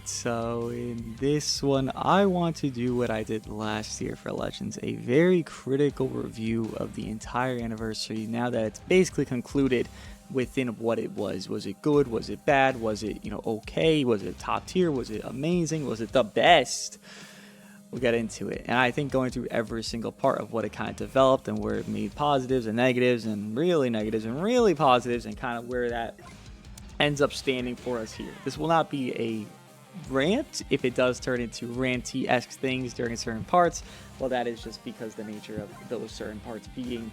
Alright, so in this one, I want to do what I did last year for Legends, a very critical review of the entire anniversary now that it's basically concluded within what it was. Was it good? Was it bad? Was it, okay? Was it top tier? Was it amazing? Was it the best? We'll get into it. And I think going through every single part of what it kind of developed and where it made positives and negatives and really positives and kind of where that ends up standing for us here. This will not be a rant. If it does turn into ranty-esque things during certain parts, well, that is just because the nature of those certain parts being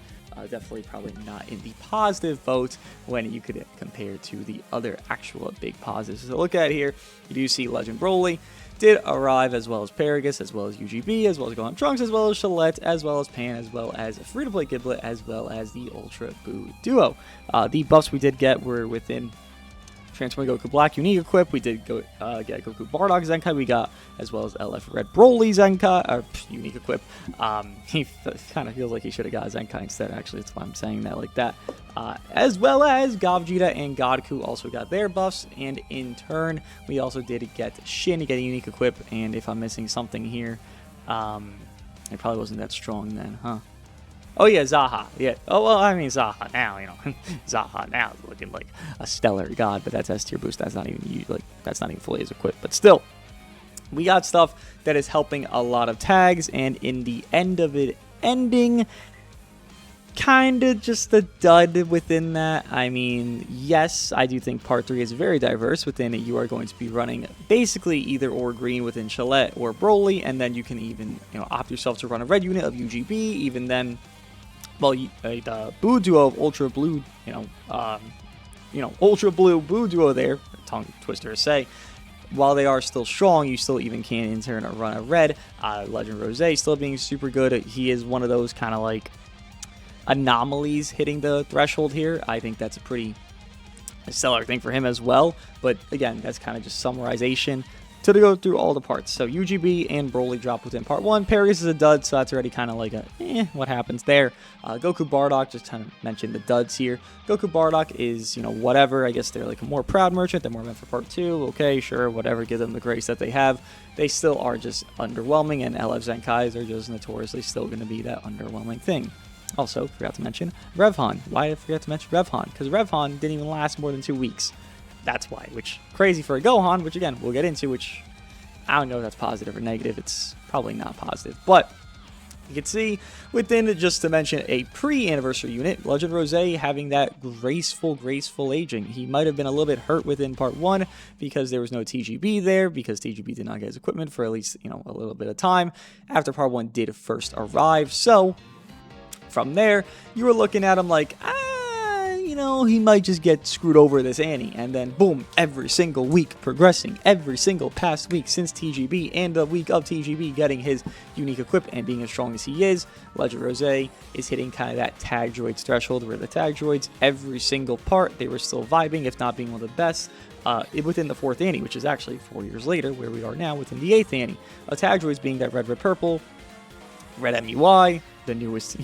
definitely probably not in the positive boat when you could compare to the other actual big positives. So look at here, you do see Legend Broly did arrive, as well as Paragus, as well as UGB, as well as Gohan Trunks, as well as Shalette, as well as Pan, as well as Free-to-Play Giblet, as well as the Ultra Boo Duo. The buffs we did get were within Transforming Goku Black Unique Equip. We did get Goku Bardock Zenkai. We got, as well as LF Red Broly Zenkai, or Unique Equip. He kind of feels like he should have got Zenkai instead, actually. That's why I'm saying that like that. As well as Gogeta and Godku also got their buffs. And in turn, we also did get Shin to get a Unique Equip. And if I'm missing something here, it probably wasn't that strong then, huh? Oh yeah, Zaha. Yeah. Oh well, I mean Zaha now. Zaha now is looking like a stellar god, but that's S tier boost. That's not even that's not even fully as equipped. But still, we got stuff that is helping a lot of tags, and in the end of it ending, kind of just a dud within that. I mean, yes, I do think Part 3 is very diverse. Within it, you are going to be running basically either or green within Shalette or Broly, and then you can even opt yourself to run a red unit of UGB. Even then, well, the Boo Duo of Ultra Blue, Ultra Blue Boo Duo there, tongue twister to say, while they are still strong, you still even can in turn run a red. Legend Rose still being super good. He is one of those kind of like anomalies hitting the threshold here. I think that's a pretty stellar thing for him as well. But again, that's kind of just summarization to go through all the parts. So UGB and Broly dropped within part 1. Paragus is a dud, so that's already kind of like a what happens there. Goku Bardock, just kind of mentioned the duds here. Goku Bardock is, whatever. I guess they're like a more proud merchant. They're more meant for part 2. Okay, sure, whatever. Give them the grace that they have. They still are just underwhelming, and LF Zenkais are just notoriously still going to be that underwhelming thing. Also, forgot to mention Revhan. Why did I forget to mention Revhan? Because Revhan didn't even last more than 2 weeks. That's why, which crazy for a Gohan, which again, we'll get into, which I don't know if that's positive or negative. It's probably not positive, but you can see within it, just to mention a pre-anniversary unit, Legend Rose having that graceful aging. He might have been a little bit hurt within part 1 because there was no TGB there, because TGB did not get his equipment for at least, a little bit of time after part 1 did first arrive. So from there, you were looking at him like, he might just get screwed over this Annie. And then, boom, every single week progressing. Every single past week since TGB and the week of TGB getting his unique equip and being as strong as he is, Legend Rose is hitting kind of that tag droids threshold where the tag droids, every single part, they were still vibing, if not being one of the best, within the 4th Annie, which is actually 4 years later, where we are now within the 8th Annie. Tag droids being that red, purple, red MUI, the newest,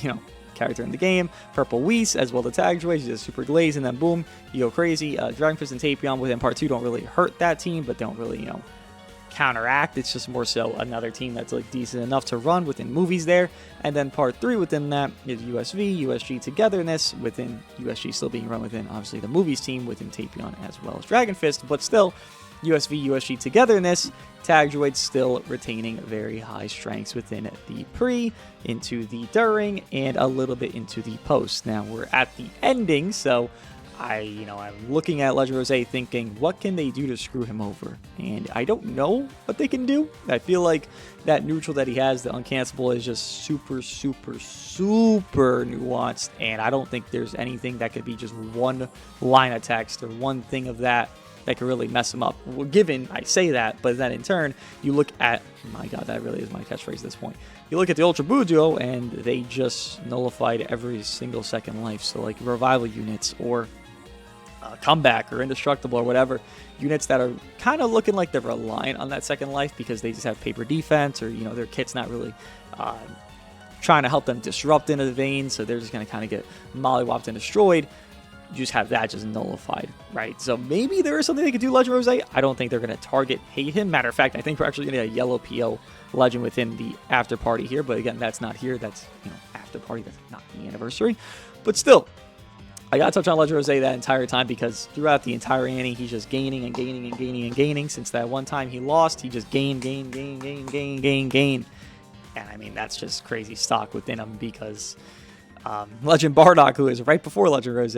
character in the game, Purple Whis, as well the tag droids, just super glaze, and then boom, you go crazy. Dragon Fist and Tapion within part 2 don't really hurt that team, but don't really, counteract. It's just more so another team that's like decent enough to run within movies there. And then part 3 within that is USV, USG togetherness, within USG still being run within obviously the movies team within Tapion as well as Dragon Fist, but still USV, USG togetherness, tag droids still retaining very high strengths within the pre, into the during, and a little bit into the post. Now we're at the ending, so I'm looking at Legend Rose thinking, what can they do to screw him over? And I don't know what they can do. I feel like that neutral that he has, the uncancelable, is just super nuanced, and I don't think there's anything that could be just one line of text or one thing of that could really mess him up. Well, given I say that, but then in turn, you look at, my god, that really is my catchphrase at this point. You look at the Ultra Boo Duo, and they just nullified every single second life. So like revival units or comeback or indestructible or whatever, units that are kind of looking like they're reliant on that second life because they just have paper defense, or their kit's not really trying to help them disrupt into the vein, so they're just going to kind of get mollywopped and destroyed. you just have that just nullified, right? So maybe there is something they could do Legend Rose. I don't think they're going to target hate him. Matter of fact, I think we're actually going to get a yellow PO Legend within the after party here. But again, that's not here. That's, after party. That's not the anniversary. But still, I got to touch on Legend Rose that entire time because throughout the entire Annie, he's just gaining and gaining and gaining and gaining. Since that one time he lost, he just gained. And I mean, that's just crazy stock within him because Legend Bardock, who is right before Legend Rose,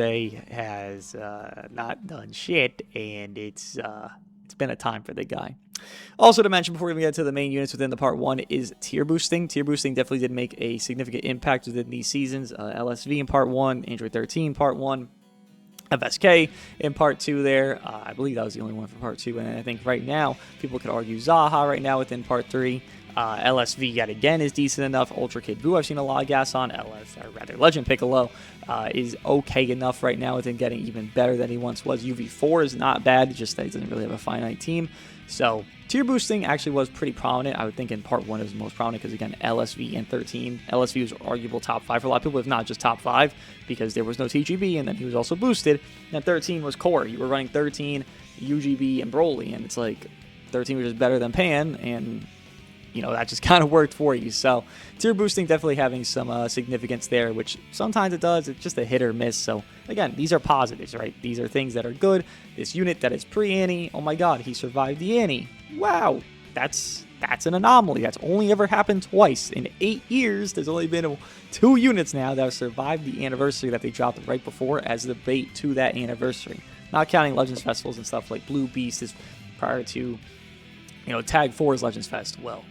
has not done shit, and it's been a time for the guy. Also to mention before we get to the main units within the part 1 is tier boosting. Tier boosting definitely did make a significant impact within these seasons. LSV in part 1, Android 13 part 1, FSK in part 2 there. I believe that was the only one for part 2, and I think right now people could argue Zaha right now within part 3. LSV yet again is decent enough. Ultra Kid Buu I've seen a lot of gas on. Legend Piccolo is okay enough right now within getting even better than he once was. UV4 is not bad, just that he doesn't really have a finite team. So tier boosting actually was pretty prominent. I would think in part 1 it was the most prominent because again, LSV and 13. LSV was arguable top 5 for a lot of people, if not just top 5, because there was no TGB and then he was also boosted. And 13 was core. You were running 13, UGB, and Broly, and it's like 13 was just better than Pan, and that just kind of worked for you. So tier boosting definitely having some significance there, which sometimes it does. It's just a hit or miss. So again, these are positives, right? These are things that are good. This unit that is pre-Annie, oh my god, he survived the Annie. Wow, that's an anomaly. That's only ever happened twice. In 8 years, there's only been 2 units now that have survived the anniversary that they dropped right before as the bait to that anniversary. Not counting Legends Festivals and stuff like Blue Beast is prior to, Tag 4's Legends Fest. Well,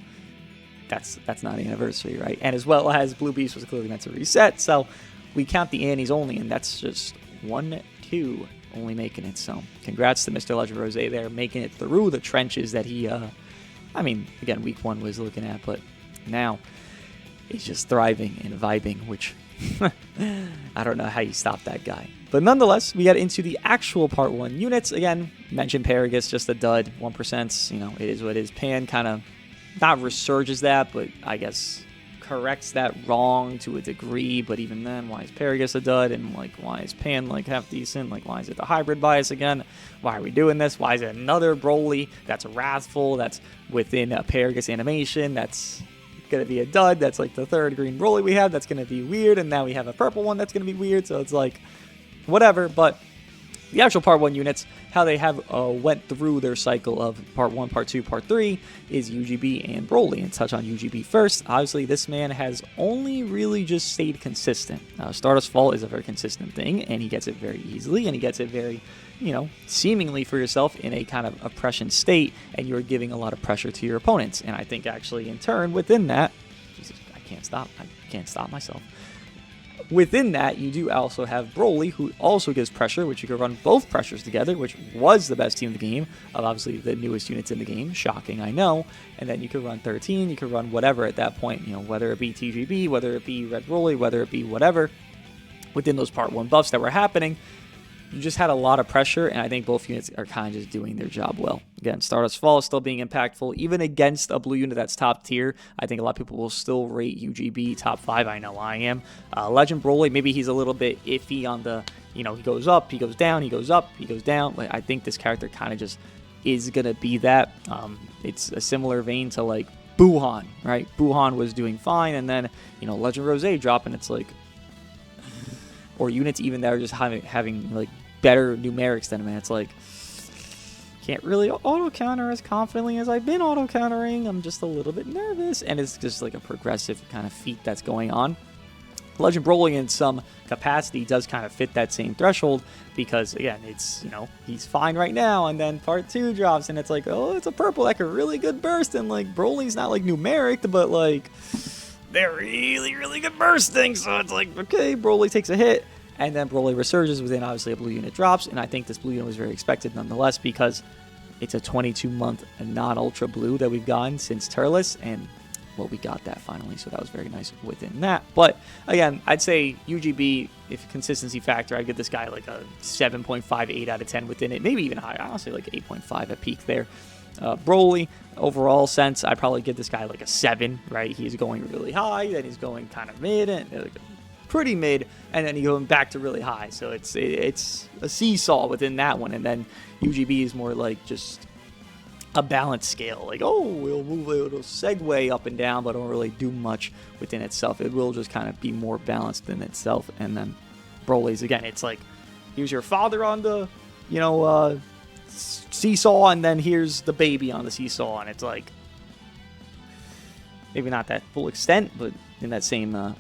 that's not an anniversary, right? And as well as Blue Beast was clearly meant to reset, so we count the Annies only, and that's just 1, 2 only making it. So congrats to Mr. Legend Rose there, making it through the trenches that he, again, week 1 was looking at, but now he's just thriving and vibing, which I don't know how you stop that guy. But nonetheless, we got into the actual part 1 units. Again, mentioned Paragus, just a dud, 1%, it is what it is. Pan kind of not resurges that, but I guess corrects that wrong to a degree. But even then, why is Paragus a dud? And why is Pan half decent? Why is it the hybrid bias again? Why are we doing this? Why is it another Broly that's wrathful, that's within a Paragus animation, that's gonna be a dud? That's the third green Broly we have, that's gonna be weird, and now we have a purple one that's gonna be weird. So it's whatever. But the actual part 1 units, how they have went through their cycle of part 1, part 2, part 3 is UGB and Broly. And touch on UGB first. Obviously, this man has only really just stayed consistent. Stardust Fall is a very consistent thing, and he gets it very easily, and he gets it very, seemingly for yourself in a kind of oppression state, and you're giving a lot of pressure to your opponents. And I think actually in turn within that, Jesus, I can't stop myself. Within that, you do also have Broly, who also gives pressure, which you can run both pressures together, which was the best team in the game, of obviously the newest units in the game. Shocking, I know. And then you could run 13, you could run whatever at that point, whether it be TGB, whether it be Red Broly, whether it be whatever. Within those part 1 buffs that were happening, you just had a lot of pressure, and I think both units are kind of just doing their job well. Again, Stardust Fall is still being impactful. Even against a blue unit that's top tier, I think a lot of people will still rate UGB top 5. I know I am. Legend Broly, maybe he's a little bit iffy on the, he goes up, he goes down, he goes up, he goes down. I think this character kind of just is going to be that. It's a similar vein to Buhan, right? Buhan was doing fine, and then, Legend Rose drop, and it's or units even that are just having better numerics than him, and it's can't really auto counter as confidently as I've been auto countering. I'm just a little bit nervous, and it's just a progressive kind of feat that's going on. Legend Broly in some capacity does kind of fit that same threshold because again, it's he's fine right now, and then part 2 drops, and it's it's a purple, a really good burst, and Broly's not numeric, but they're really, really good bursting, so it's okay, Broly takes a hit, and then Broly resurges within, obviously, a blue unit drops, and I think this blue unit was very expected nonetheless, because it's a 22-month non-ultra blue that we've gotten since Turles, and, well, we got that finally, so that was very nice within that. But, again, I'd say UGB, if consistency factor, I'd give this guy a 7.5, 8 out of 10 within it, maybe even higher, honestly, 8.5 at peak there. Broly, overall sense, I'd probably give this guy a 7, right? He's going really high, then he's going kind of mid, and pretty mid, and then you go back to really high. So it's a seesaw within that one, and then UGB is more like just a balanced scale. Like, oh, it'll segue up and down, but don't really do much within itself. It will just kind of be more balanced in itself. And then Broly's, again, it's like, here's your father on the, seesaw, and then here's the baby on the seesaw, and it's like, maybe not that full extent, but in that same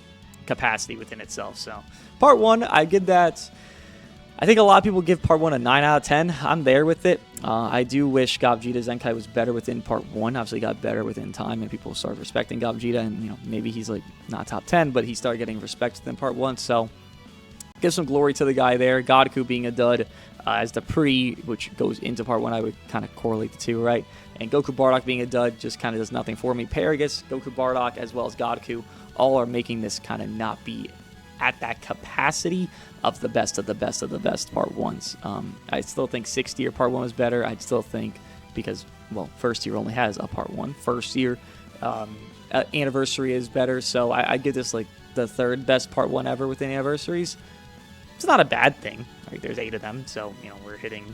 capacity within itself. So part 1, I give that, I think a lot of people give part 1 a 9 out of 10. I'm there with it. I do wish Gabjita Zenkai was better within part 1. Obviously got better within time, and people started respecting Gabjita, and maybe he's like not top 10, but he started getting respect within part 1. So give some glory to the guy there. Godku being a dud as the pre, which goes into part 1, I would kind of correlate the two, right? And Goku Bardock being a dud just kind of does nothing for me. Paragus, Goku Bardock, as well as Godku, all are making this kind of not be at that capacity of the best of the best of the best part 1s. I still think 6th year part 1 was better. I still think because, well, 1st year only has a part 1. 1st year anniversary is better. So I give this like the 3rd best part 1 ever within anniversaries. It's not a bad thing. Right? There's 8 of them. So, we're hitting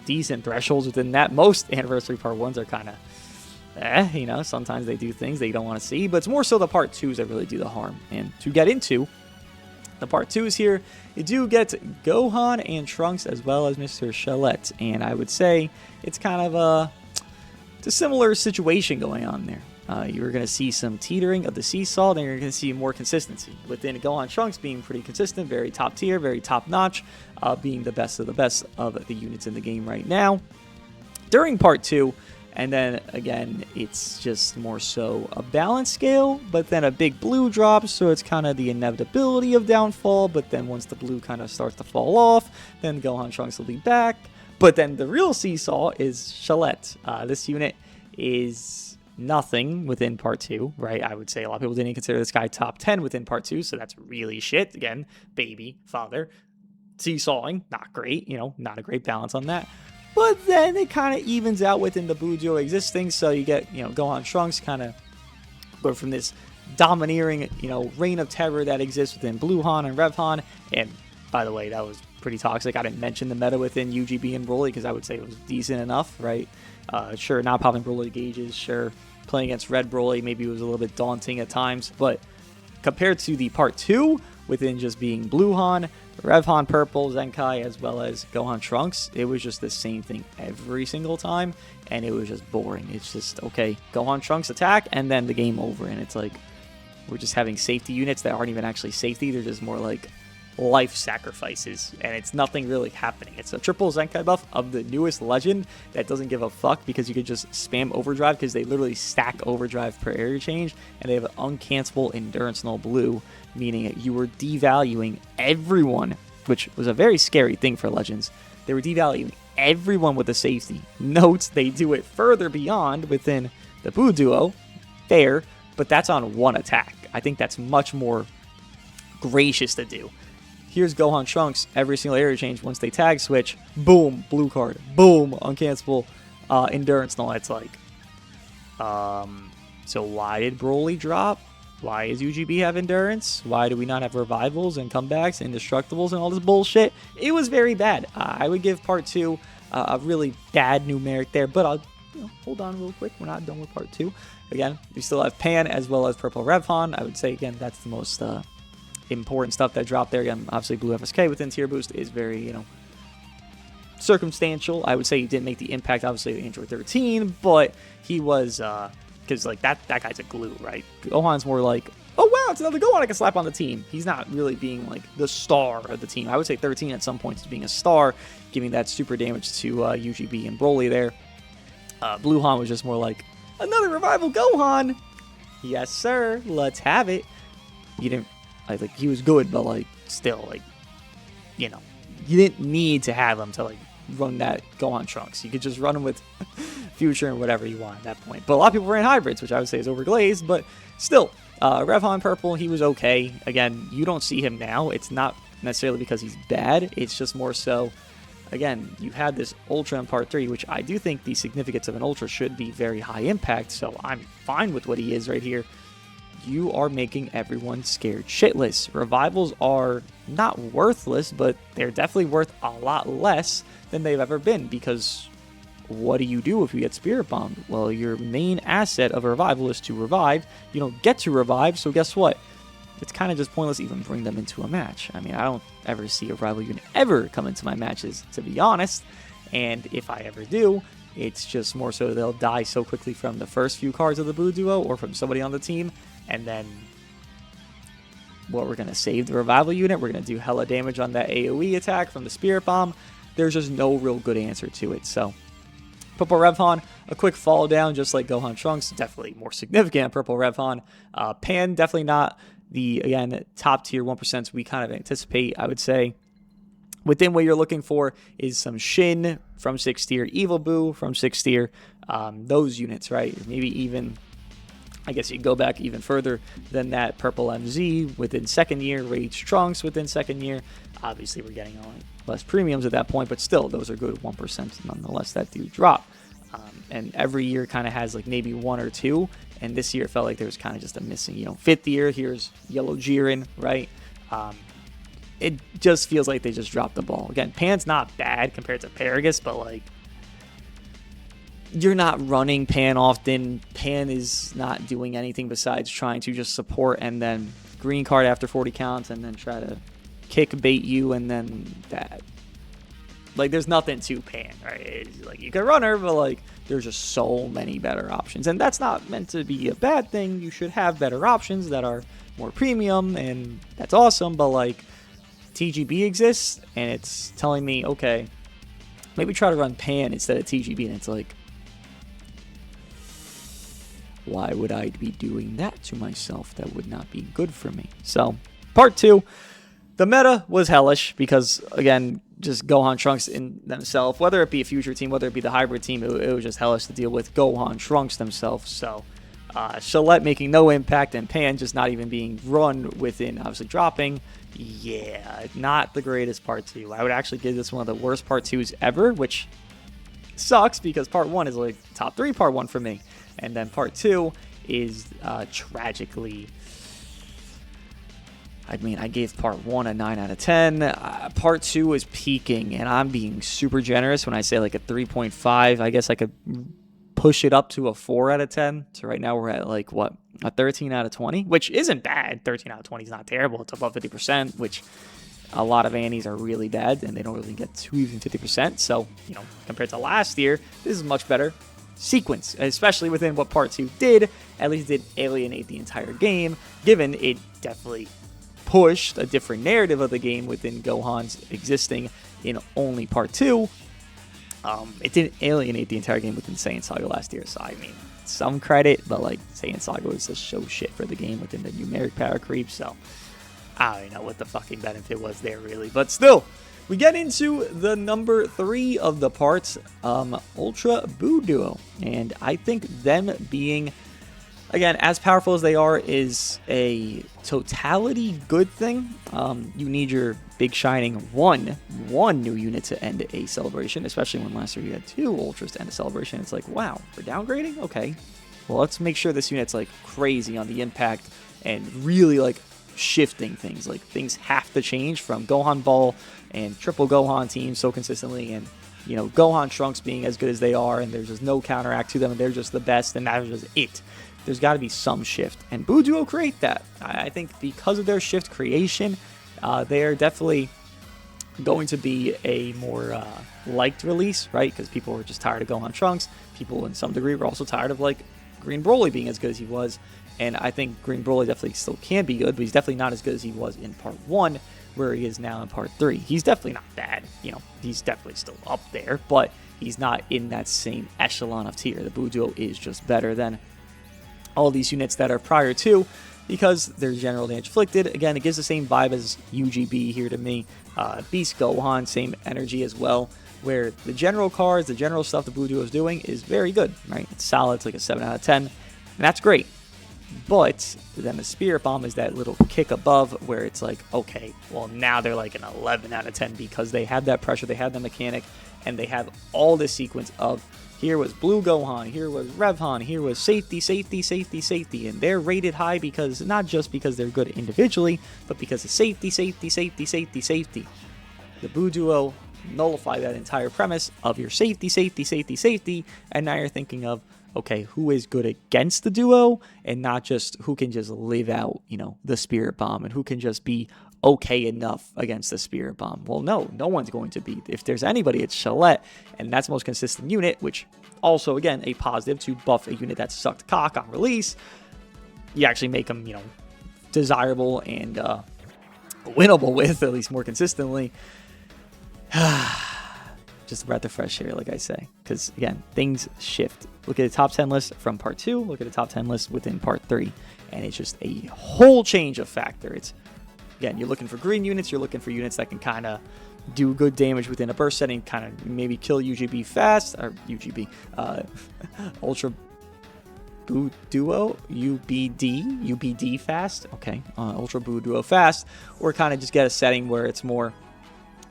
decent thresholds within that. Most anniversary part 1s are kind of sometimes they do things that you don't want to see, but it's more so the part 2s that really do the harm. And to get into the part 2s here, you do get Gohan and Trunks as well as Mr. Shalette, and I would say it's kind of a similar situation going on there. You're going to see some teetering of the seesaw, then you're going to see more consistency. Within Gohan Trunks being pretty consistent, very top tier, very top notch, being the best of the units in the game right now. During part 2, and then, again, it's just more so a balance scale, but then a big blue drop, so it's kind of the inevitability of downfall, but then once the blue kind of starts to fall off, then Gohan Trunks will be back. But then the real seesaw is Shalette. This unit is nothing within part 2, right? I would say a lot of people didn't consider this guy top 10 within part 2, so that's really shit. Again, baby, father, seesawing, not great, not a great balance on that. But then it kind of evens out within the Bujo existing, so you get, Gohan Trunks kind of go from this domineering, reign of terror that exists within Blue Han and Rev Han. And by the way, that was pretty toxic. I didn't mention the meta within UGB and Broly because I would say it was decent enough, right? Sure, not popping Broly gauges, sure, playing against Red Broly maybe it was a little bit daunting at times, but compared to the part 2, within just being Blue Han, Rev Han Purple, Zenkai, as well as Gohan Trunks, it was just the same thing every single time, and it was just boring. It's just, okay, Gohan Trunks attack, and then the game over, and it's like, we're just having safety units that aren't even actually safety, they're just more like life sacrifices, and it's nothing really happening. It's a triple Zenkai buff of the newest legend that doesn't give a fuck because you could just spam overdrive because they literally stack overdrive per area change, and they have an uncancelable endurance null blue, meaning you were devaluing everyone, which was a very scary thing for legends. They were devaluing everyone with a safety. Notes they do it further beyond within the Buu Duo, fair, but that's on one attack. I think that's much more gracious to do. Here's Gohan Trunks, every single area change, once they tag switch, boom, blue card, boom, uncancelable endurance null. It's like, so why did Broly drop? Why does UGB have endurance? Why do we not have revivals and comebacks, indestructibles, and all this bullshit? It was very bad. I would give part 2 a really bad numeric there, but I'll hold on real quick. We're not done with part 2. Again, we still have Pan as well as Purple Rev Han. I would say, again, that's the most important stuff that dropped there. Again, obviously Blue FSK within tier boost is very, circumstantial. I would say he didn't make the impact, obviously, of Android 13, but he was, because, like, that guy's a glue, right? Gohan's more like, oh, wow, it's another Gohan I can slap on the team. He's not really being, like, the star of the team. I would say 13 at some points is being a star, giving that super damage to UGB and Broly there. Blue Han was just more like, another revival Gohan! Yes, sir. Let's have it. You didn't, like, he was good, but, like, still, like, you didn't need to have him to, like, run that Gohan Trunks. You could just run him with Future and whatever you want at that point. But a lot of people ran hybrids, which I would say is overglazed, but still, Rev Han Purple, he was okay. Again, you don't see him now. It's not necessarily because he's bad. It's just more so, again, you had this Ultra in Part 3, which I do think the significance of an Ultra should be very high impact, so I'm fine with what he is right here. you are making everyone scared shitless. Revivals are not worthless, but they're definitely worth a lot less than they've ever been, because what do you do if you get Spirit Bombed? Well, your main asset of a revival is to revive. You don't get to revive, so guess what? It's kind of just pointless to even bring them into a match. I mean, I don't ever see a rival unit ever come into my matches, to be honest. And if I ever do, it's just more so they'll die so quickly from the first few cards of the Blue Duo or from somebody on the team. And then, we're going to save the revival unit. We're going to do hella damage on that AoE attack from the Spirit Bomb. There's just no real good answer to it. So, Purple Revhan, a quick fall down, just like Gohan Trunks. Definitely more significant Purple Revhan. Pan, definitely not the, again, top tier 1% we kind of anticipate, I would say. Within what you're looking for is some Shin from 6th tier, Evil Boo from 6th tier, those units, right? Maybe even, I guess you could go back even further than that. Purple MZ within 2nd year, Rage Trunks within 2nd year. Obviously, we're getting on less premiums at that point, but still, those are good 1% nonetheless that do drop. And every year kind of has like maybe 1 or 2, and this year it felt like there was kind of just a missing, 5th year, here's Yellow Jiren, right? It just feels like they just dropped the ball. Again, Pan's not bad compared to Paragus, but like, you're not running Pan often. Pan is not doing anything besides trying to just support and then green card after 40 counts and then try to kick bait you and then that. Like, there's nothing to Pan, right? It's like, you can run her, but like, there's just so many better options. And that's not meant to be a bad thing. You should have better options that are more premium, and that's awesome, but like, TGB exists, and it's telling me, okay, maybe try to run Pan instead of TGB, and it's like, why would I be doing that to myself? That would not be good for me. So, part 2, the meta was hellish because, again, just Gohan Trunks in themselves, whether it be a future team, whether it be the hybrid team, it was just hellish to deal with Gohan Trunks themselves. So, Shalette making no impact and Pan just not even being run within, obviously dropping. Yeah, not the greatest part 2. I would actually give this one of the worst part 2s ever, which sucks because part 1 is like top 3 part 1 for me. And then part 2 is tragically, I mean, I gave part 1 a 9 out of 10. Part 2 is peaking, and I'm being super generous when I say like a 3.5. I guess I could push it up to a 4 out of 10. So right now we're at like, what, a 13 out of 20, which isn't bad. 13 out of 20 is not terrible. It's above 50%, which a lot of Annies are really bad, and they don't really get to even 50%. So, compared to last year, this is much better. Sequence, especially within what part 2 did, at least did alienate the entire game, given it definitely pushed a different narrative of the game within Gohan's existing in only part 2. It didn't alienate the entire game within Saiyan Saga last year, so I mean, some credit, but like, Saiyan Saga was just so shit for the game within the numeric power creep, so I don't know what the fucking benefit was there really, but still, we get into the number 3 of the parts, Ultra Boo Duo, and I think them being, again, as powerful as they are is a totality good thing. You need your big shining one new unit to end a celebration, especially when last year you had 2 Ultras to end a celebration. It's like, wow, we're downgrading? Okay, well, let's make sure this unit's like crazy on the impact and really like shifting things. Like, things have to change from Gohan Ball and Triple Gohan teams so consistently, and Gohan Trunks being as good as they are, and there's just no counteract to them, and they're just the best, and that was just it. There's got to be some shift, and Boo Duo create that. I think because of their shift creation, they are definitely going to be a more liked release, right? Because people were just tired of Gohan Trunks. People, in some degree, were also tired of like Green Broly being as good as he was. And I think Green Broly definitely still can be good, but he's definitely not as good as he was in part 1, where he is now in part 3. He's definitely not bad. He's definitely still up there, but he's not in that same echelon of tier. The Boo Duo is just better than all these units that are prior to, because they're general damage inflicted. Again, it gives the same vibe as UGB here to me. Beast Gohan, same energy as well, where the general cards, the general stuff the Boo Duo is doing is very good, right? It's solid. It's like a 7 out of 10, and that's great. But then the Spirit Bomb is that little kick above where it's like, okay, well, now they're like an 11 out of 10 because they have that pressure, they have the mechanic, and they have all this sequence of Here was Blue Gohan, here was Revhan, here was safety, safety, safety, safety. And they're rated high because, not just because they're good individually, but because of safety, safety, safety, safety, safety. The Buu Duo nullify that entire premise of your safety, safety, safety, safety. And now you're thinking of, okay, who is good against the duo and not just who can just live out, the Spirit Bomb and who can just be okay enough against the Spirit Bomb. Well, no one's going to be. If there's anybody, it's Shalette, and that's the most consistent unit, which also, again, a positive to buff a unit that sucked cock on release. You actually make them, desirable and winnable with, at least more consistently. Just a breath of fresh air, like I say, because, again, things shift. Look at the top 10 list from part 2, look at the top 10 list within part 3, and it's just a whole change of factor. It's, again, you're looking for green units, you're looking for units that can kind of do good damage within a burst setting, kind of maybe kill UGB fast, or Ultra Buu Duo, UBD fast, okay, Ultra Buu Duo fast, or kind of just get a setting where it's more,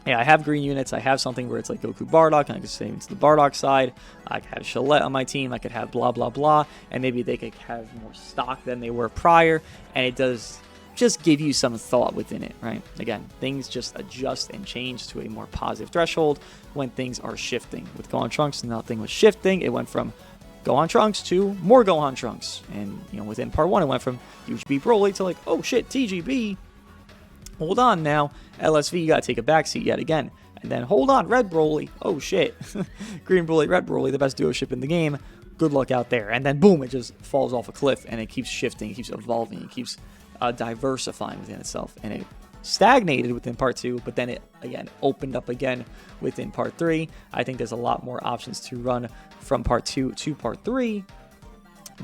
I have green units, I have something where it's like Goku Bardock, and I can stay into the Bardock side, I could have Shalette on my team, I could have blah, blah, blah, and maybe they could have more stock than they were prior, and it does just give you some thought within it, right? Again, things just adjust and change to a more positive threshold when things are shifting. With Gohan Trunks, nothing was shifting. It went from Gohan Trunks to more Gohan Trunks. And, within part 1, it went from UGB Broly to like, oh shit, TGB. Hold on now. LSV, you gotta take a backseat yet again. And then, hold on, Red Broly. Oh shit. Green Broly, Red Broly, the best duo ship in the game. Good luck out there. And then, boom, it just falls off a cliff and it keeps shifting, it keeps evolving, it keeps diversifying within itself, and it stagnated within part 2, but then it again opened up again within part 3. I think there's a lot more options to run from part 2 to part 3,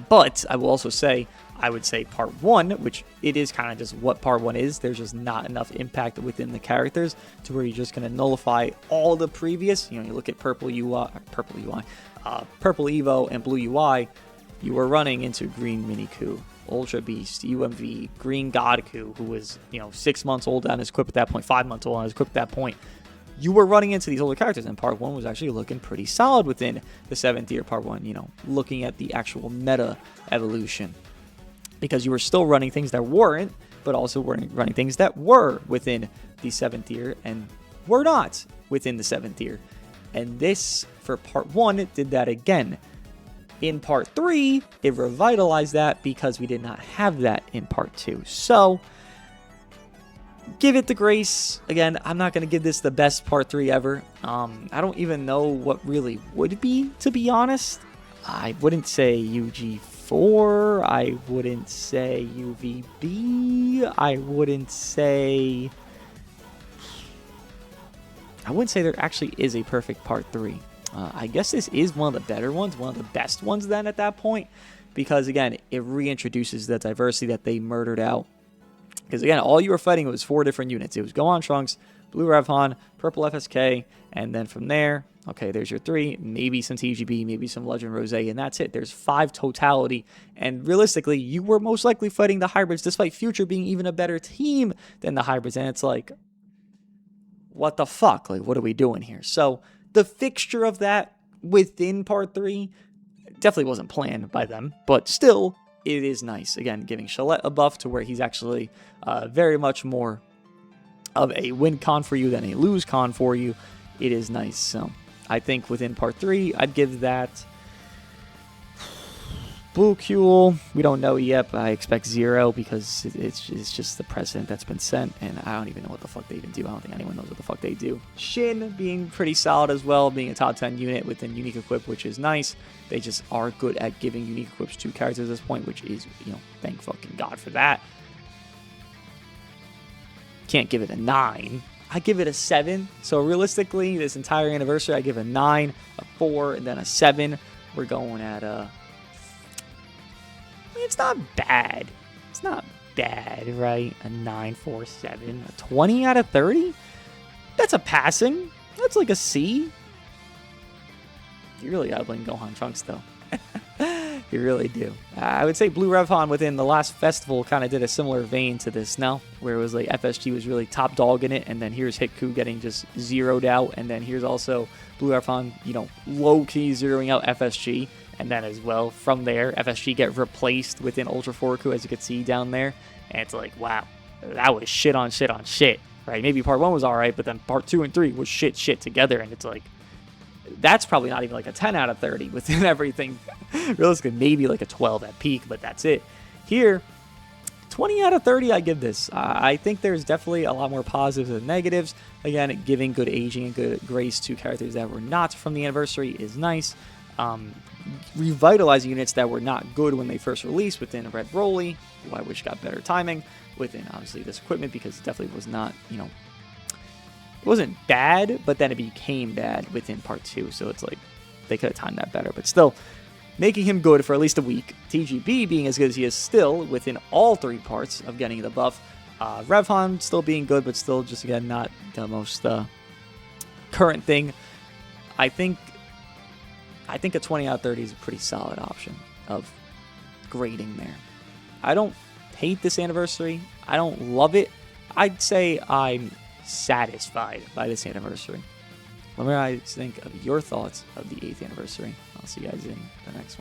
but I will also say, I would say part 1, which it is kind of just what part 1 is. There's just not enough impact within the characters to where you're just going to nullify all the previous. You look at Purple Evo and Blue UI, you were running into Green Miniku, Ultra Beast, UMV, Green Godku, who was, 6 months old on his equip at that point, 5 months old on his equip at that point. You were running into these older characters, and part 1 was actually looking pretty solid within the 7th tier part 1, looking at the actual meta evolution. Because you were still running things that weren't, but also running things that were within the 7th tier and were not within the 7th tier. And this, for part 1, did that again. In part 3, it revitalized that because we did not have that in part 2. So, give it the grace. Again, I'm not going to give this the best part 3 ever. I don't even know what really would be, to be honest. I wouldn't say UG4. I wouldn't say UVB. I wouldn't say there actually is a perfect part 3. I guess this is one of the better ones, one of the best ones then at that point, because again, it reintroduces the diversity that they murdered out. Because again, all you were fighting was 4 different units. It was Gohan Trunks, Blue Revhan, Purple FSK, and then from there, okay, there's your 3, maybe some TGB, maybe some Legend Rose, and that's it. There's 5 totality, and realistically, you were most likely fighting the hybrids, despite Future being even a better team than the hybrids, and it's like, what the fuck? Like, what are we doing here? So, the fixture of that within part 3 definitely wasn't planned by them, but still, it is nice. Again, giving Shalette a buff to where he's actually very much more of a win con for you than a lose con for you. It is nice. So, I think within part 3, I'd give that Blue Kuel. We don't know yet, but I expect 0 because it's just the precedent that's been set, and I don't even know what the fuck they even do. I don't think anyone knows what the fuck they do. Shin being pretty solid as well, being a top 10 unit within unique equip, which is nice. They just are good at giving unique equips to characters at this point, which is, thank fucking God for that. Can't give it a 9. I give it a 7. So realistically, this entire anniversary, I give a 9, a 4, and then a 7. We're going at it's not bad. It's not bad, right? A 9, 4, 7. A 20 out of 30? That's a passing. That's like a C. You really gotta blame Gohan Trunks, though. You really do. I would say Blue Revhon within the last festival kind of did a similar vein to this now, where it was like FSG was really top dog in it, and then here's Hitku getting just zeroed out, and then here's also Blue Revhon, low-key zeroing out FSG, and then as well, from there, FSG get replaced within Ultra Forku, as you can see down there, and it's like, wow, that was shit on shit on shit, right? Maybe part 1 was alright, but then part 2 and 3 was shit together, and it's like, that's probably not even like a 10 out of 30 within everything. Realistically, maybe like a 12 at peak, but that's it. Here, 20 out of 30 I give this. I think there's definitely a lot more positives than negatives. Again, giving good aging and good grace to characters that were not from the anniversary is nice. Revitalizing units that were not good when they first released within Red Broly, who I wish got better timing, within obviously this equipment, because it definitely was not, it wasn't bad, but then it became bad within part 2, so it's like they could have timed that better. But still, making him good for at least a week. TGB being as good as he is still within all 3 parts of getting the buff. Revhon still being good, but still just, again, not the most current thing. I think a 20 out of 30 is a pretty solid option of grading there. I don't hate this anniversary. I don't love it. I'd say I'm satisfied by this anniversary. Let me know what you think of your thoughts of the 8th anniversary. I'll see you guys in the next one.